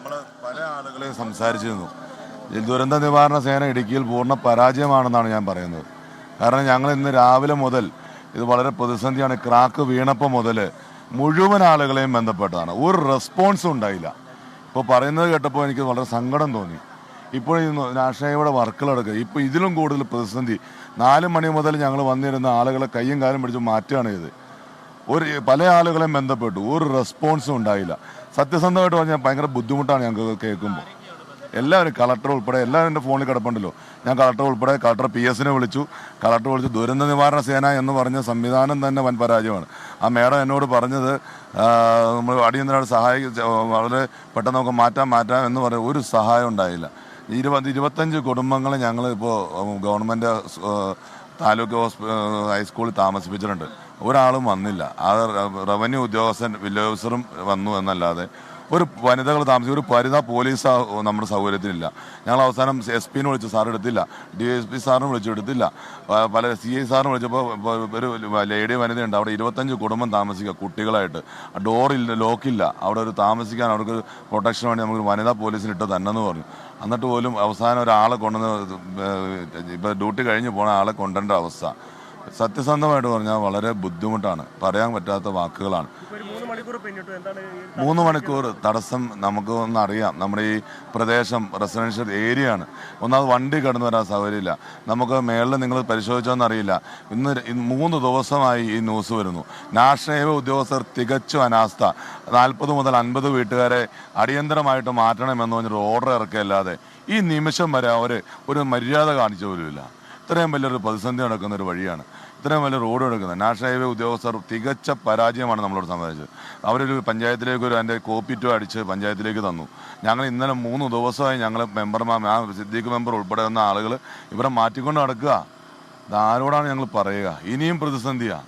നമ്മൾ പല ആളുകളെയും സംസാരിച്ചിരുന്നു. ഈ ദുരന്ത നിവാരണ സേന ഇടുക്കിയിൽ പൂർണ്ണ പരാജയമാണെന്നാണ് ഞാൻ പറയുന്നത്. കാരണം ഞങ്ങൾ ഇന്ന് രാവിലെ മുതൽ ഇത് വളരെ പ്രതിസന്ധിയാണ്. ക്രാക്ക് വീണപ്പോൾ മുതൽ മുഴുവൻ ആളുകളെയും ബന്ധപ്പെട്ടതാണ്. ഒരു റെസ്പോൺസും ഉണ്ടായില്ല. ഇപ്പോൾ പറയുന്നത് കേട്ടപ്പോൾ എനിക്ക് വളരെ സങ്കടം തോന്നി. ഇപ്പോൾ ഈ നാഷണയുടെ വർക്കുകളെടുക്കുക, ഇപ്പോൾ ഇതിലും കൂടുതൽ പ്രതിസന്ധി. 4 മണി മുതൽ ഞങ്ങൾ വന്നിരുന്ന ആളുകളെ കയ്യും കാലും പിടിച്ച് മാറ്റുകയാണ് ഇത്. പല ആളുകളെയും ബന്ധപ്പെട്ടു, ഒരു റെസ്പോൺസും ഉണ്ടായില്ല. സത്യസന്ധമായിട്ട് പറഞ്ഞാൽ ഭയങ്കര ബുദ്ധിമുട്ടാണ് ഞങ്ങൾക്ക് കേൾക്കുമ്പോൾ. എല്ലാവരും, കളക്ടർ ഉൾപ്പെടെ എല്ലാവരും എൻ്റെ ഫോണിൽ കിടപ്പുണ്ടല്ലോ. ഞാൻ കളക്ടർ ഉൾപ്പെടെ കളക്ടർ PS വിളിച്ചു. കളക്ടർ വിളിച്ചു. ദുരന്ത നിവാരണ സേന എന്ന് പറഞ്ഞ സംവിധാനം തന്നെ വൻ പരാജയമാണ്. ആ മേഡം എന്നോട് പറഞ്ഞത് നമ്മൾ അടിയന്തരമായിട്ട് വളരെ പെട്ടെന്ന് നമുക്ക് മാറ്റാം എന്ന് പറഞ്ഞ ഒരു സഹായം ഉണ്ടായില്ല. 25 കുടുംബങ്ങളെ ഞങ്ങൾ ഇപ്പോൾ ഗവൺമെൻറ് താലൂക്ക് ഹൈസ്കൂളിൽ താമസിപ്പിച്ചിട്ടുണ്ട്. ഒരാളും വന്നില്ല. ആ റവന്യൂ ഉദ്യോഗസ്ഥൻ വില്ലേജ് ഓഫീസറും വന്നു എന്നല്ലാതെ ഒരു വനിതകൾ താമസിക്കും, ഒരു വനിതാ പോലീസ് നമ്മുടെ സൗകര്യത്തിനില്ല. ഞങ്ങൾ അവസാനം SP വിളിച്ചു, സാർ എടുത്തില്ല. DSP സാറിന് വിളിച്ചു, എടുത്തില്ല. പല CI സാറിന് വിളിച്ചപ്പോൾ ഒരു ലേഡി വനിതയുണ്ട്, അവിടെ 25 കുടുംബം താമസിക്കുക കുട്ടികളായിട്ട്. ഡോറില്ല, ലോക്കില്ല. അവിടെ ഒരു താമസിക്കാൻ അവർക്ക് പ്രൊട്ടക്ഷൻ വേണ്ടി നമുക്ക് വനിതാ പോലീസിന് ഇട്ട് തന്നെന്ന് പറഞ്ഞു. എന്നിട്ട് പോലും അവസാനം ഒരാളെ കൊണ്ടുവന്ന് ഇപ്പോൾ ഡ്യൂട്ടി കഴിഞ്ഞ് പോണ ആളെ കൊണ്ടുവരേണ്ട അവസ്ഥ. സത്യസന്ധമായിട്ട് പറഞ്ഞാൽ വളരെ ബുദ്ധിമുട്ടാണ്, പറയാൻ പറ്റാത്ത വാക്കുകളാണ്. 3 മണിക്കൂർ തടസ്സം നമുക്ക് ഒന്നറിയാം. നമ്മുടെ ഈ പ്രദേശം റെസിഡൻഷ്യൽ ഏരിയ ആണ്. ഒന്നാമത് വണ്ടി കടന്നു വരാൻ സൗകര്യമില്ല. നമുക്ക് മേളിൽ നിങ്ങൾ പരിശോധിച്ചോന്നറിയില്ല, ഇന്ന് 3 ദിവസമായി ഈ ന്യൂസ് വരുന്നു. നാഷണൽ ഉദ്യോഗസ്ഥർ തികച്ചും അനാസ്ഥ. 40 മുതൽ 50 വീട്ടുകാരെ അടിയന്തരമായിട്ട് മാറ്റണമെന്ന് പറഞ്ഞൊരു ഓർഡർ ഇറക്കിയല്ലാതെ ഈ നിമിഷം വരെ അവർ ഒരു മര്യാദ കാണിച്ച പോലുമില്ല. ഇത്രയും വലിയൊരു പ്രതിസന്ധി നടക്കുന്ന ഒരു വഴിയാണ്, ഇത്രയും വലിയ റോഡ് എടുക്കുന്നത്. നാഷണൽ ഉദ്യോഗസ്ഥർ തികച്ച പരാജയമാണ് നമ്മളോട് സംബന്ധിച്ചത്. അവരൊരു പഞ്ചായത്തിലേക്ക് അതിൻ്റെ കോപ്പിറ്റോ അടിച്ച് പഞ്ചായത്തിലേക്ക് തന്നു. ഞങ്ങൾ ഇന്നലെ 3 ദിവസമായി ഞങ്ങൾ മെമ്പർമാർ, സിദ്ദീഖ് മെമ്പർ ഉൾപ്പെടെ വന്ന ആളുകൾ ഇവരെ മാറ്റിക്കൊണ്ട് നടക്കുക. ഇതാരോടാണ് ഞങ്ങൾ പറയുക? ഇനിയും പ്രതിസന്ധിയാണ്.